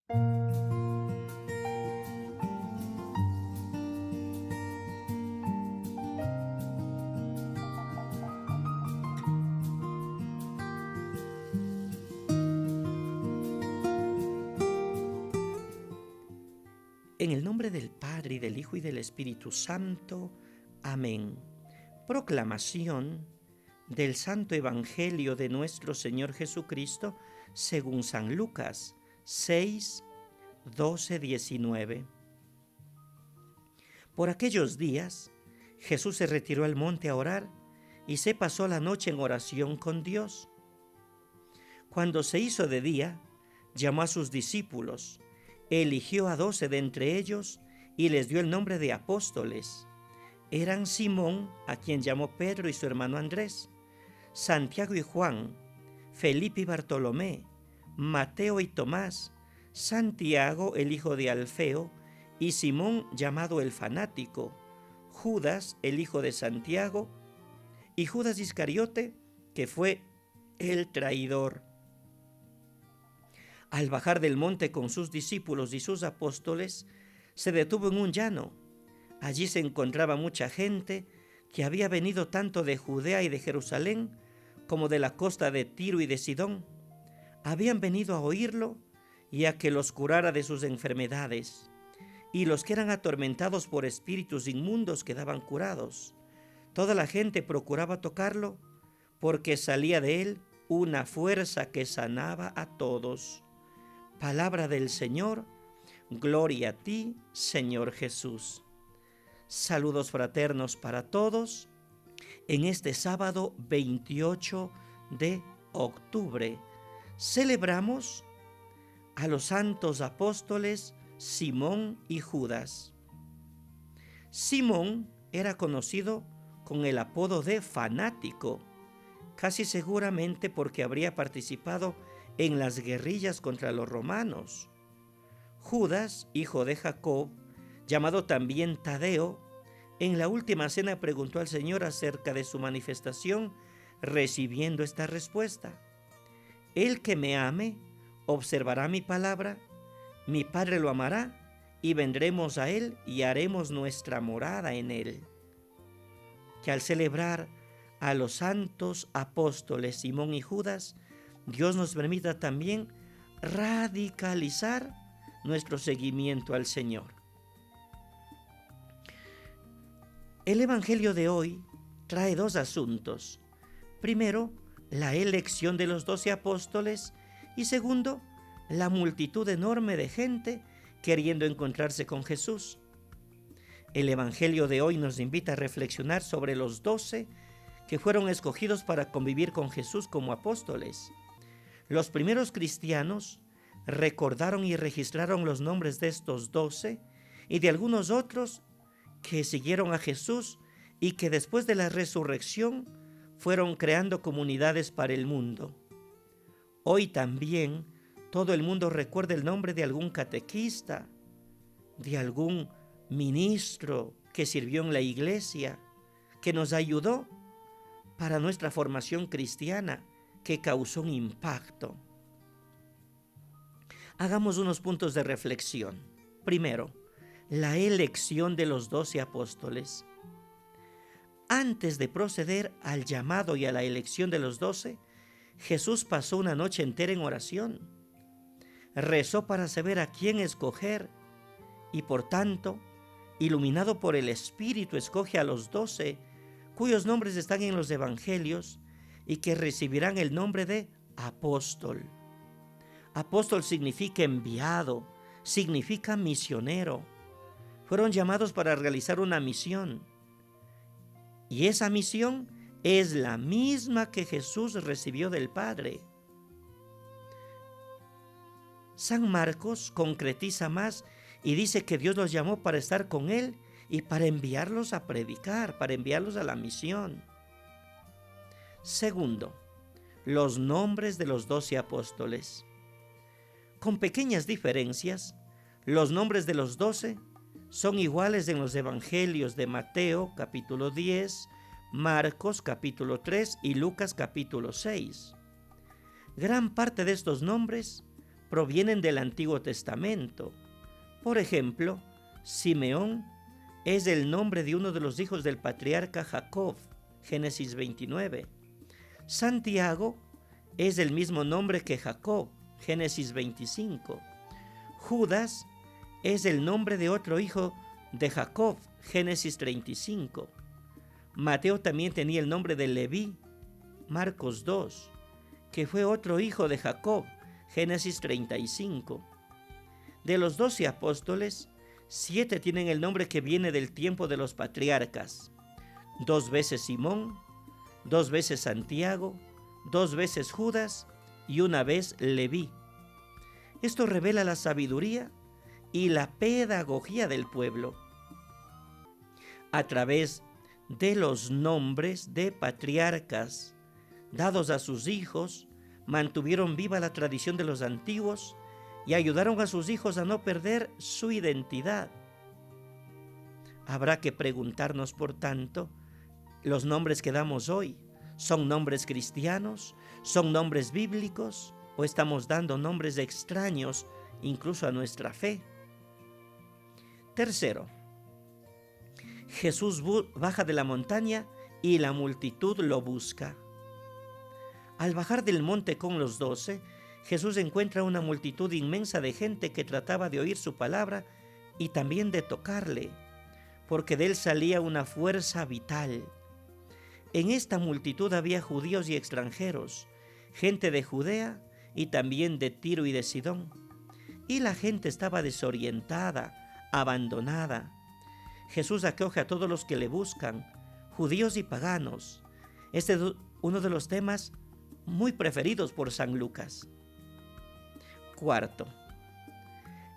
En el nombre del Padre, y del Hijo, y del Espíritu Santo. Amén. Proclamación del Santo Evangelio de nuestro Señor Jesucristo según San Lucas 6, 12, 19. Por aquellos días, Jesús se retiró al monte a orar y se pasó la noche en oración con Dios. Cuando se hizo de día, llamó a sus discípulos, eligió a 12 de entre ellos y les dio el nombre de apóstoles. Eran Simón, a quien llamó Pedro y su hermano Andrés, Santiago y Juan, Felipe y Bartolomé, Mateo y Tomás, Santiago el hijo de Alfeo y Simón llamado el fanático, Judas el hijo de Santiago y Judas Iscariote, que fue el traidor. Al bajar del monte con sus discípulos y sus apóstoles, se detuvo en un llano. Allí se encontraba mucha gente que había venido tanto de Judea y de Jerusalén como de la costa de Tiro y de Sidón. Habían venido a oírlo y a que los curara de sus enfermedades. Y los que eran atormentados por espíritus inmundos quedaban curados. Toda la gente procuraba tocarlo porque salía de él una fuerza que sanaba a todos. Palabra del Señor, gloria a ti, Señor Jesús. Saludos fraternos para todos en este sábado 28 de octubre. Celebramos a los santos apóstoles Simón y Judas. Simón era conocido con el apodo de fanático, casi seguramente porque habría participado en las guerrillas contra los romanos. Judas, hijo de Jacob, llamado también Tadeo, en la última cena preguntó al Señor acerca de su manifestación, recibiendo esta respuesta: el que me ame, observará mi palabra, mi Padre lo amará, y vendremos a él y haremos nuestra morada en él. Que al celebrar a los santos apóstoles Simón y Judas, Dios nos permita también radicalizar nuestro seguimiento al Señor. El Evangelio de hoy trae dos asuntos. Primero, la elección de los 12 apóstoles y segundo, la multitud enorme de gente queriendo encontrarse con Jesús. El Evangelio de hoy nos invita a reflexionar sobre los 12 que fueron escogidos para convivir con Jesús como apóstoles. Los primeros cristianos recordaron y registraron los nombres de estos 12 y de algunos otros que siguieron a Jesús y que después de la resurrección fueron creando comunidades para el mundo. Hoy también todo el mundo recuerda el nombre de algún catequista, de algún ministro que sirvió en la iglesia, que nos ayudó para nuestra formación cristiana, que causó un impacto. Hagamos unos puntos de reflexión. Primero, la elección de los 12 apóstoles. Antes de proceder al llamado y a la elección de los 12, Jesús pasó una noche entera en oración. Rezó para saber a quién escoger y, por tanto, iluminado por el Espíritu, escoge a los 12, cuyos nombres están en los Evangelios y que recibirán el nombre de apóstol. Apóstol significa enviado, significa misionero. Fueron llamados para realizar una misión. Y esa misión es la misma que Jesús recibió del Padre. San Marcos concretiza más y dice que Dios los llamó para estar con Él y para enviarlos a predicar, para enviarlos a la misión. Segundo, los nombres de los 12 apóstoles. Con pequeñas diferencias, los nombres de los 12 son iguales en los evangelios de Mateo capítulo 10, Marcos capítulo 3 y Lucas capítulo 6. Gran parte de estos nombres provienen del Antiguo Testamento. Por ejemplo, Simeón es el nombre de uno de los hijos del patriarca Jacob, Génesis 29. Santiago es el mismo nombre que Jacob, Génesis 25. Judas es el nombre de otro hijo de Jacob, Génesis 35. Mateo también tenía el nombre de Leví, Marcos 2, que fue otro hijo de Jacob, Génesis 35. De los 12 apóstoles, 7 tienen el nombre que viene del tiempo de los patriarcas. 2 veces Simón, 2 veces Santiago, 2 veces Judas y 1 vez Leví. Esto revela la sabiduría y la pedagogía del pueblo. A través de los nombres de patriarcas dados a sus hijos, mantuvieron viva la tradición de los antiguos y ayudaron a sus hijos a no perder su identidad. Habrá que preguntarnos, por tanto, ¿los nombres que damos hoy son nombres cristianos? ¿Son nombres bíblicos? ¿O estamos dando nombres extraños incluso a nuestra fe? Tercero, Jesús baja de la montaña y la multitud lo busca. Al bajar del monte con los 12, Jesús encuentra una multitud inmensa de gente que trataba de oír su palabra y también de tocarle, porque de él salía una fuerza vital. En esta multitud había judíos y extranjeros, gente de Judea y también de Tiro y de Sidón. Y la gente estaba desorientada, abandonada. Jesús acoge a todos los que le buscan, judíos y paganos. Este es uno de los temas muy preferidos por San Lucas. Cuarto,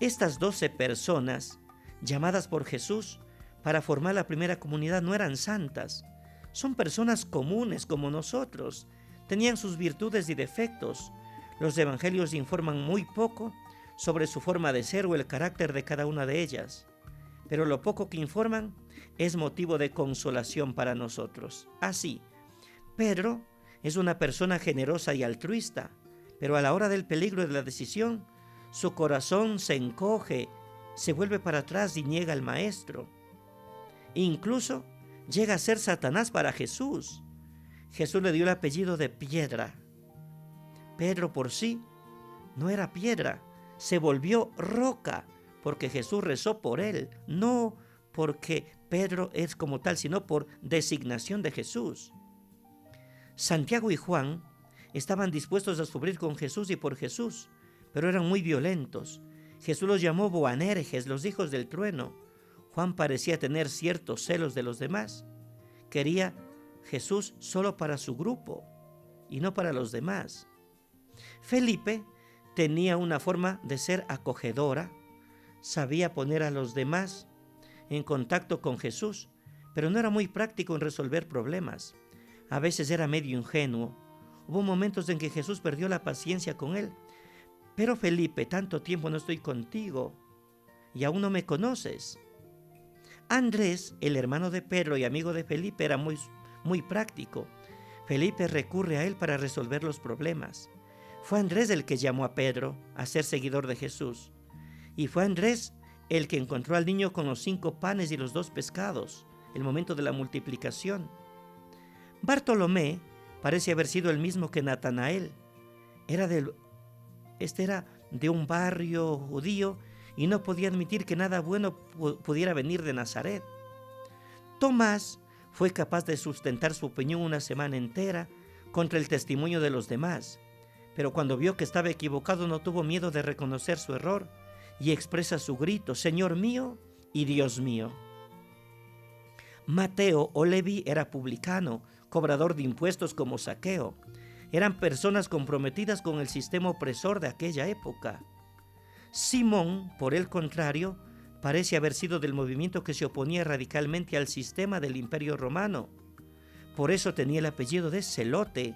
estas 12 personas llamadas por Jesús para formar la primera comunidad no eran santas. Son personas comunes como nosotros. Tenían sus virtudes y defectos. Los evangelios informan muy poco sobre su forma de ser o el carácter de cada una de ellas. Pero lo poco que informan es motivo de consolación para nosotros. Así, Pedro es una persona generosa y altruista, pero a la hora del peligro y de la decisión, su corazón se encoge, se vuelve para atrás y niega al Maestro. Incluso llega a ser Satanás para Jesús. Jesús le dio el apellido de Piedra. Pedro por sí no era piedra, se volvió roca, porque Jesús rezó por él, no porque Pedro es como tal, sino por designación de Jesús. Santiago y Juan estaban dispuestos a sufrir con Jesús y por Jesús, pero eran muy violentos. Jesús los llamó Boanerges, los hijos del trueno. Juan parecía tener ciertos celos de los demás. Quería Jesús solo para su grupo y no para los demás. Felipe tenía una forma de ser acogedora, sabía poner a los demás en contacto con Jesús, pero no era muy práctico en resolver problemas. A veces era medio ingenuo. Hubo momentos en que Jesús perdió la paciencia con él. Pero Felipe, tanto tiempo no estoy contigo y aún no me conoces. Andrés, el hermano de Pedro y amigo de Felipe, era muy práctico. Felipe recurre a él para resolver los problemas. Fue Andrés el que llamó a Pedro a ser seguidor de Jesús. Y fue Andrés el que encontró al niño con los 5 panes y los 2 pescados, el momento de la multiplicación. Bartolomé parece haber sido el mismo que Natanael. Este era de un barrio judío y no podía admitir que nada bueno pudiera venir de Nazaret. Tomás fue capaz de sustentar su opinión una semana entera contra el testimonio de los demás, pero cuando vio que estaba equivocado no tuvo miedo de reconocer su error y expresa su grito: Señor mío y Dios mío. Mateo o Leví era publicano, cobrador de impuestos como Zaqueo. Eran personas comprometidas con el sistema opresor de aquella época. Simón, por el contrario, parece haber sido del movimiento que se oponía radicalmente al sistema del Imperio Romano. Por eso tenía el apellido de Celote.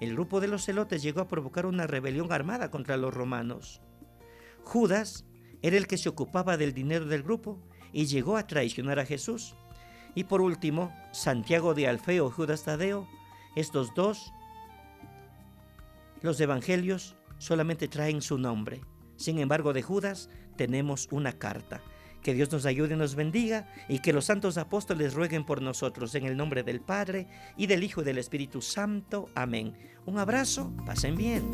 El grupo de los celotes llegó a provocar una rebelión armada contra los romanos. Judas era el que se ocupaba del dinero del grupo y llegó a traicionar a Jesús. Y por último, Santiago de Alfeo y Judas Tadeo, estos dos, los evangelios solamente traen su nombre. Sin embargo, de Judas tenemos una carta. Que Dios nos ayude y nos bendiga, y que los santos apóstoles rueguen por nosotros, en el nombre del Padre, y del Hijo y del Espíritu Santo. Amén. Un abrazo, pasen bien.